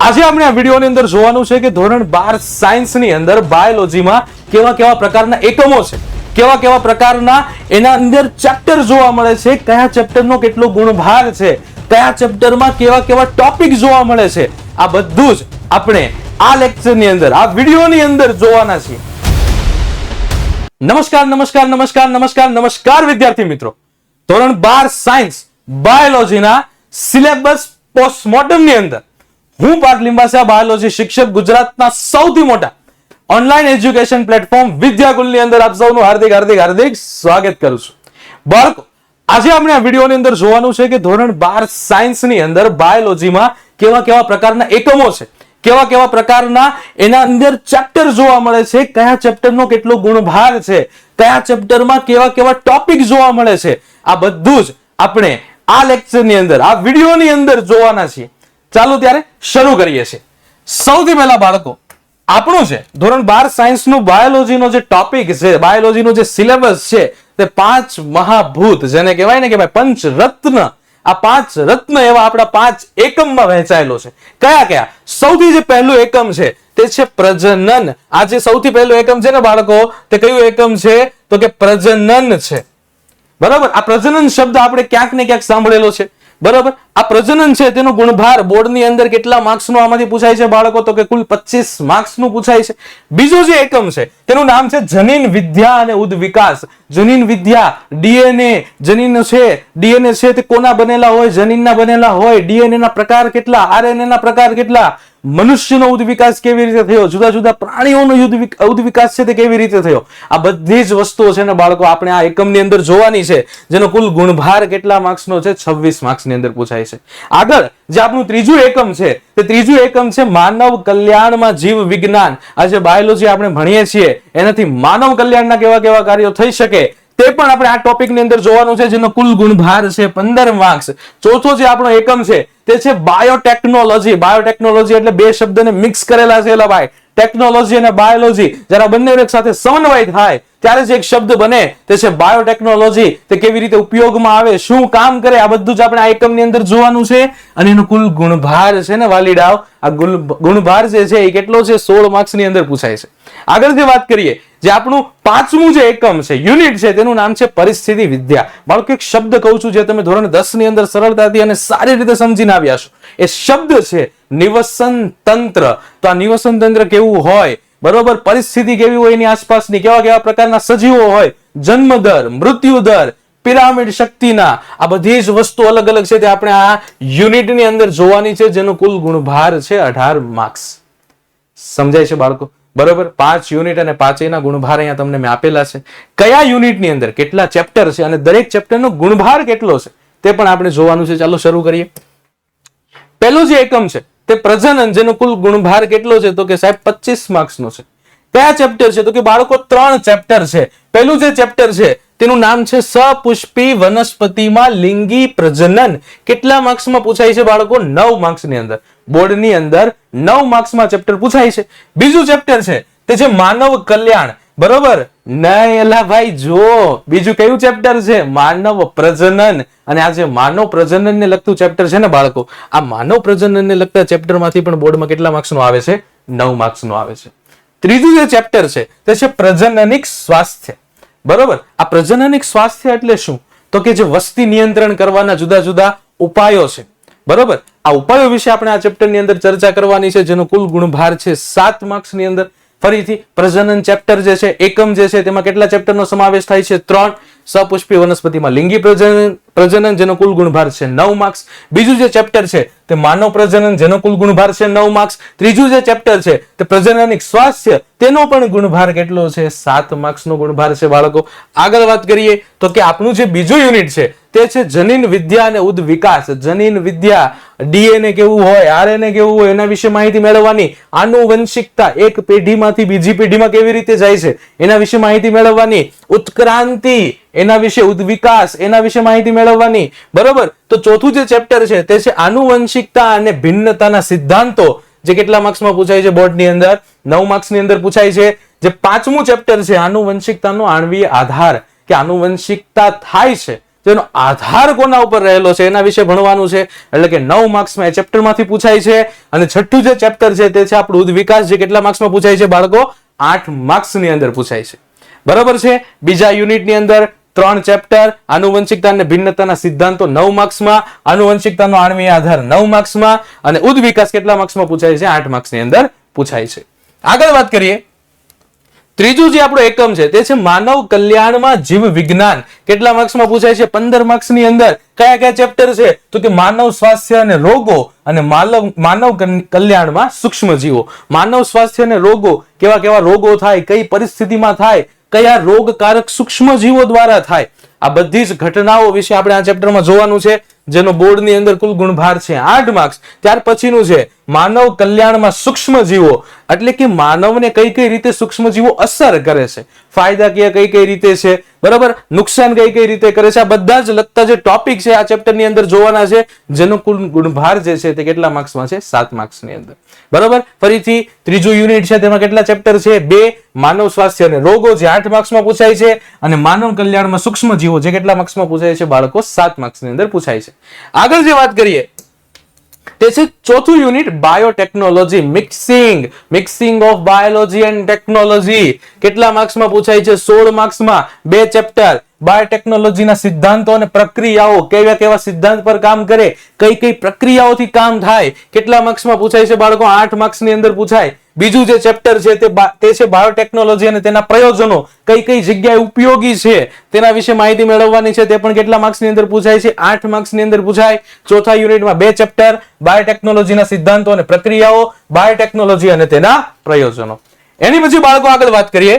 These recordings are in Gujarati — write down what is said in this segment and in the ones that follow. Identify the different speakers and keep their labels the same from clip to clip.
Speaker 1: આજે આપણે આ વિડિયોની અંદર જોવાનું છે કે ધોરણ 12 સાયન્સની અંદર બાયોલોજીમાં કેવા કેવા પ્રકારના એકમો છે, કેવા કેવા પ્રકારના એના અંદર ચેપ્ટર જોવા મળે છે, કયા ચેપ્ટરનો કેટલો ગુણભાર છે, કયા ચેપ્ટરમાં કેવા કેવા ટોપિક જોવા મળે છે, આ બધું જ આપણે આ લેક્ચરની અંદર આ વિડિયોની અંદર જોવાના છીએ. નમસ્કાર નમસ્કાર નમસ્કાર નમસ્કાર નમસ્કાર વિદ્યાર્થી મિત્રો, ધોરણ 12 સાયન્સ બાયોલોજીના સિલેબસ પોસ્ટમોર્ટમની અંદર હું પાર્થ લિંબાસા બાયોલોજી શિક્ષક ગુજરાતના સૌથી મોટા ઓનલાઈન એજ્યુકેશન પ્લેટફોર્મ વિદ્યાકુલની અંદર આપ સૌનું હાર્દિક હાર્દિક હાર્દિક સ્વાગત કરું છું. બાળકો, આજે આપણે આ વિડિયોની અંદર જોવાનું છે કે ધોરણ 12 સાયન્સની અંદર બાયોલોજીમાં કેવા કેવા પ્રકારના એકમો છે, કેવા કેવા પ્રકારના એના અંદર ચેપ્ટર જોવા મળે છે, કયા ચેપ્ટરનો કેટલો ગુણભાર છે, કયા ચેપ્ટરમાં કેવા કેવા ટોપિક જોવા મળે છે, આ બધું જ આપણે આ લેક્ચરની અંદર આ વિડિયોની અંદર જોવાના છીએ. ચાલો ત્યારે શરૂ કરીએ છીએ. સૌથી પહેલા બાળકો, આપણું છે ધોરણ 12 સાયન્સનું બાયોલોજીનો જે ટોપિક છે, બાયોલોજીનો જે સિલેબસ છે તે 5 મહાભૂત, જેને કહેવાય ને કે ભાઈ પંચરત્ન, આ 5 રત્ન એવા આપણા 5 એકમમાં વહેંચાયેલો છે. કયા કયા? સૌથી જે પહેલું એકમ છે તે છે પ્રજનન. આ જે સૌથી પહેલું એકમ છે ને બાળકો, તે કયું એકમ છે? તો કે પ્રજનન છે. બરાબર, આ પ્રજનન શબ્દ આપણે ક્યાંક ને ક્યાંક સાંભળેલો છે. બરાબર, આ પ્રજનન છે તેનો ગુણભાર બોર્ડની અંદર કેટલા માર્ક્સનો આમાંથી પૂછાય છે બાળકો? તો કે કુલ 25 માર્ક્સનું પૂછાય છે. બીજું જે એકમ છે તેનું નામ છે જનીન વિદ્યા અને ઉદ વિકાસ. જનીન વિદ્યા, ડીએનએ, જનીન છે, ડીએનએ છે તે કોના બનેલા હોય? જનીનના બનેલા હોય. ડીએનએ ના પ્રકાર કેટલા? આરએનએ ના પ્રકાર કેટલા? મનુષ્યનો ઉદ વિકાસ કેવી રીતે થયો? જુદા જુદા પ્રાણીઓનો ઉદ વિકાસ છે તે કેવી રીતે થયો? આ બધી જ વસ્તુઓ છે ને બાળકો આપણે આ એકમની અંદર જોવાની છે, જેનો કુલ ગુણભાર કેટલા માર્ક્સનો છે? 26 માર્ક્સની અંદર પૂછાય છે. આગળ જે આપણું ત્રીજું એકમ છે તે ત્રીજું એકમ છે માનવ કલ્યાણમાં જીવ વિજ્ઞાન. આ જે બાયોલોજી આપણે ભણીએ છીએ એનાથી માનવ કલ્યાણના કેવા કેવા કાર્યો થઈ શકે તે પણ આપણે આ ટોપિકની અંદર જોવાનું છે, જેનો કુલ ગુણભાર છે 15 માર્ક્સ. ચોથો જે આપણો એકમ છે તે છે બાયોટેકનોલોજી. બાયોટેકનોલોજી એટલે બે શબ્દને મિક્સ કરેલા છે એલા ભાઈ, ટેકનોલોજી અને બાયોલોજી. જ્યારે બંને એક સાથે સમન્વય થાય ત્યારે જે એક શબ્દ બને તે છે બાયોટેકનોલોજી. તે કેવી રીતે ઉપયોગમાં આવે, શું કામ કરે, આ બધું જ આપણે આ એકમની અંદર જોવાનું છે. અને એનો કુલ ગુણભાર છે ને વાલીડાઓ, આ ગુણભાર જે છે એ કેટલો છે? 16 માર્ક્સની અંદર પૂછાય છે. આગળ જે વાત કરીએ, જે આપણું પાંચમું જે એકમ છે, યુનિટ છે, તેનું નામ છે પરિસ્થિતિ વિદ્યા. બાળકો, એક શબ્દ કહું છું જે તમે ધોરણ 10 ની અંદર સરળતાથી અને સારી રીતે સમજીને આવ્યા છો. એ શબ્દ છે નિવસન તંત્ર. તો આ નિવસન તંત્ર કેવું હોય? બરોબર, પરિસ્થિતિ કેવી હોય એની આસપાસની, કેવા કેવા પ્રકારના સજીવો હોય, જન્મ દર, મૃત્યુ દર, પિરામિડ શક્તિના, આ બધી જ વસ્તુ અલગ અલગ છે તે આપણે આ યુનિટની અંદર જોવાની છે, જેનો કુલ ગુણભાર છે 18 માર્ક્સ. સમજાય છે બાળકો? બરોબર, 5 યુનિટ અને 5 ના ગુણભાર અહીંયા તમને મેં આપેલા છે. કયા યુનિટની અંદર કેટલા ચેપ્ટર છે અને દરેક ચેપ્ટરનો ગુણભાર કેટલો છે તે પણ આપણે જોવાનું છે. ચાલો શરૂ કરીએ. પહેલું જે એકમ છે તે પ્રજનન, જેનો કુલ ગુણભાર કેટલો છે? તો કે સાહેબ 25 માર્ક્સનો છે. કયા ચેપ્ટર છે? તો કે બાળકો 3 ચેપ્ટર છે. પહેલું જે ચેપ્ટર છે તેનું નામ છે સપુષ્પી વનસ્પતિમાં લિંગી પ્રજનન. કેટલા માર્ક્સમાં પૂછાય છે બાળકો? 9 માર્ક્સની અંદર. બોર્ડની અંદર 9 માર્ક્સમાં ચેપ્ટર પૂછાય છે. બીજું ચેપ્ટર છે તે છે માનવ કલ્યાણ. બરોબર, નહીં એલા ભાઈ, જો બીજું કયું ચેપ્ટર છે? માનવ પ્રજનન. અને આ જે માનવ પ્રજનનને લગતું ચેપ્ટર છે ને બાળકો, આ માનવ પ્રજનનને લગતા ચેપ્ટરમાંથી પણ બોર્ડમાં કેટલા માર્ક્સનો આવે છે? 9 માર્ક્સનો આવે છે. ત્રીજું જે ચેપ્ટર છે તે છે પ્રજનનિક સ્વાસ્થ્ય. બરોબર, આ પ્રજનનિક સ્વાસ્થ્ય એટલે શું? તો કે જે વસ્તી નિયંત્રણ કરવાના જુદા જુદા ઉપાયો છે. બરોબર, આ ઉપાયો વિશે આપણે આ ચેપ્ટરની અંદર ચર્ચા કરવાની છે, જેનો કુલ ગુણભાર છે 7 માર્ક્સની અંદર. ફરીથી પ્રજનન ચેપ્ટર જે છે, એકમ જે છે, તેમાં કેટલા ચેપ્ટરનો સમાવેશ થાય છે? 3. સપુષ્પી વનસ્પતિમાં લિંગી પ્રજનન, જેનો કુલ ગુણભાર છે 9 માર્ક્સ. બીજું જે ચેપ્ટર છે તે માનવ પ્રજનન, જેનો કુલ ગુણભાર છે 9 માર્ક્સ. ત્રીજું જે ચેપ્ટર છે તે પ્રજનનિક સ્વાસ્થ્ય, તેનો પણ ગુણભાર કેટલો છે? 7 માર્ક્સનો ગુણભાર છે બાળકો. આગળ વાત કરીએ તો કે આપણું જે બીજું યુનિટ છે તે છે જનીન વિદ્યા અને ઉદ વિકાસ. જનીન વિદ્યા, ડીએનએ કેવું હોય, આરએનએ કેવું હોય, એના વિશે માહિતી મેળવવાની. આનુવંશિકતા, એક પેઢીમાંથી બીજી પેઢીમાં કેવી રીતે જાય છે એના વિશે માહિતી મેળવવાની. ઉત્ક્રાંતિ, એના વિશે, ઉદ વિકાસ, એના વિશે માહિતી મેળવવાની. બરોબર, તો ચોથું જે ચેપ્ટર છે તે છે આનુવંશિકતા અને ભિન્નતાના સિદ્ધાંતો, જે કેટલા માર્ક્સમાં પૂછાય છે બોર્ડની અંદર? 9 માર્ક્સની અંદર પૂછાય છે. જે પાંચમું ચેપ્ટર છે આનુવંશિકતાનો આણ્વીય આધાર, કે આનુવંશિકતા થાય છે તેનો આધાર કોના ઉપર રહેલો છે એના વિશે ભણવાનું છે. એટલે કે 9 માર્ક્સમાં એ ચેપ્ટરમાંથી પૂછાય છે. અને છઠ્ઠું જે ચેપ્ટર છે તે છે આપણું ઉદ્ધ વિકાસ, જે કેટલા માર્ક્સમાં પૂછાય છે બાળકો? 8 માર્ક્સની અંદર પૂછાય છે. બરાબર છે. બીજા યુનિટની અંદર 3 ચેપ્ટર, આનુવંશિકતા અને ભિન્નતાના સિદ્ધાંતો 9 માર્ક્સમાં, આનુવંશિકતાનો આણ્વીય આધાર 9 માર્ક્સમાં, અને ઉદ્ધ વિકાસ કેટલા માર્ક્સમાં પૂછાય છે? 8 માર્ક્સની અંદર પૂછાય છે. આગળ વાત કરીએ. ત્રીજું જે આપણો એકમ છે તે છે માનવ કલ્યાણમાં જીવ વિજ્ઞાન. કેટલા માર્ક્સમાં પૂછાય છે? 15 માર્ક્સની અંદર. કયા કયા ચેપ્ટર છે? તો કે માનવ સ્વાસ્થ્ય અને રોગો અને માનવ કલ્યાણમાં સૂક્ષ્મ જીવો. માનવ સ્વાસ્થ્ય અને રોગો, કેવા કેવા રોગો થાય, કઈ પરિસ્થિતિમાં થાય, કયા રોગકારક સૂક્ષ્મ જીવો દ્વારા થાય, આ બધી જ ઘટનાઓ વિશે આપણે આ ચેપ્ટરમાં જોવાનું છે, જેનો બોર્ડની અંદર કુલ ગુણભાર છે 8 માર્ક્સ. ત્યાર પછીનું છે માનવ કલ્યાણમાં સૂક્ષ્મ જીવો, એટલે કે માનવને કઈ કઈ રીતે સૂક્ષ્મ જીવો અસર કરે છે, ફાયદાકીય કઈ કઈ રીતે છે, બરાબર, નુકસાન કઈ કઈ રીતે કરે છે, આ બધા જ લગતા જે ટોપિક છે આ ચેપ્ટરની અંદર જોવાના છે, જેનો કુલ ગુણભાર જે છે તે કેટલા માર્ક્સમાં છે? 7 માર્ક્સની અંદર. બરાબર. ફરીથી ત્રીજું યુનિટ છે તેમાં કેટલા ચેપ્ટર છે? 2. માનવ સ્વાસ્થ્ય અને રોગો, જે 8 માર્ક્સમાં પૂછાય છે, અને માનવ કલ્યાણમાં સૂક્ષ્મ જીવો, જે કેટલા માર્ક્સમાં પૂછાય છે બાળકો? 7 માર્ક્સની અંદર પૂછાય છે. આગળ જે વાત કરીએ તે છે ચોથું unit, biotechnology, mixing of biology and technology. કેટલા માર્ક્સમાં પૂછાય છે? 16 માર્ક્સમાં. 2 ચેપ્ટર, બાયોટેકનોલોજીના સિદ્ધાંતો અને પ્રક્રિયાઓ, કેવા કેવા સિદ્ધાંત પર કામ કરે, કઈ કઈ પ્રક્રિયાઓથી કામ થાય, કેટલા માર્ક્સમાં પૂછાય છે બાળકો? 8 માર્ક્સની અંદર પૂછાય. બીજું જે ચેપ્ટર છે તે છે બાયોટેકનોલોજી અને તેના પ્રયોજનો, કઈ કઈ જગ્યાએ ઉપયોગી છે તેના વિશે માહિતી મેળવવાની છે, તે પણ કેટલા માર્ક્સની અંદર પૂછાય છે? 8 માર્ક્સની અંદર પૂછાય. ચોથા યુનિટમાં 2 ચેપ્ટર, બાયોટેકનોલોજીના સિદ્ધાંતો અને પ્રક્રિયાઓ, બાયોટેકનોલોજી અને તેના પ્રયોજનો. એની પછી બાળકો આગળ વાત કરીએ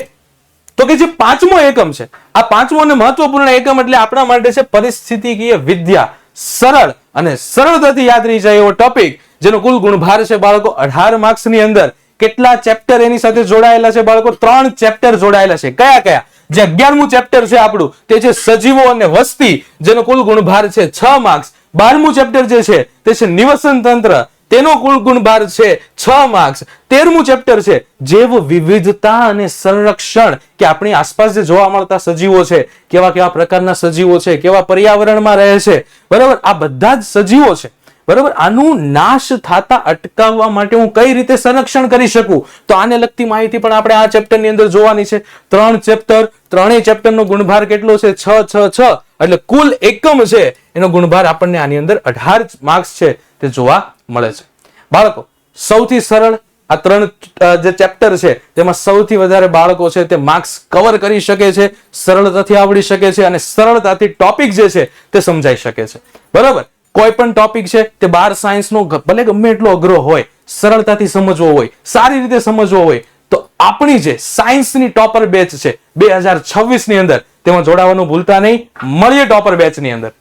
Speaker 1: તો કે જે 5મો એકમ છે, આ 5મો અને મહત્વપૂર્ણ એકમ એટલે આપણા માટે છે પરિસ્થિતિકીય વિદ્યા. સરળ અને સરળતાથી યાદ રહી જાય એવો ટોપિક, જેનો કુલ ગુણભાર છે બાળકો 18 માર્ક્સની અંદર. કેટલા ચેપ્ટર એની સાથે જોડાયેલા છે બાળકો? 3 ચેપ્ટર જોડાયેલા છે. કયા કયા? જે 11મું ચેપ્ટર છે આપણું તે છે સજીવો અને વસ્તી, જેનો કુલ ગુણભાર છે 6 માર્ક્સ. 12મું ચેપ્ટર જે છે તે છે નિવસન તંત્ર, તેનો કુલ ગુણભાર છે 6 માર્ક્સ. 13મું ચેપ્ટર છે જૈવ વિવિધતા અને સંરક્ષણ, કે આપણી આસપાસ જે જોવા મળતા સજીવો છે, કેવા કેવા પ્રકારના સજીવો છે, કેવા પર્યાવરણમાં રહે છે, બરાબર, આ બધા જ સજીવો છે, બરાબર, આનું નાશ થતા અટકાવવા માટે હું કઈ રીતે સંરક્ષણ કરી શકું, તો આને લગતી માહિતી પણ આપણે આ ચેપ્ટરની અંદર જોવાની છે. 3 ચેપ્ટર, ત્રણેય ચેપ્ટરનો ગુણભાર કેટલો છે? 6 6 6. એટલે કુલ એકમ છે એનો ગુણભાર આપણને આની અંદર 18 માર્ક્સ છે તે જોવા મળે છે. બાળકો, સૌથી સરળ આ 3 જે ચેપ્ટર છે તેમાં સૌથી વધારે બાળકો છે તે માર્ક્સ કવર કરી શકે છે, સરળતાથી આવડી શકે છે, અને સરળતાથી ટોપિક જે છે તે સમજાઈ શકે છે. બરાબર. કોઈ પણ ટોપિક છે તે 12 સાયન્સનો ભલે ગમે એટલો અઘરો હોય, સરળતાથી સમજવો હોય, સારી રીતે સમજવો હોય, તો આપણી જે સાયન્સની ટોપર બેચ છે 2026 ની અંદર, તેમાં જોડાવાનું ભૂલતા નહીં. મળીએ ટોપર બેચની અંદર.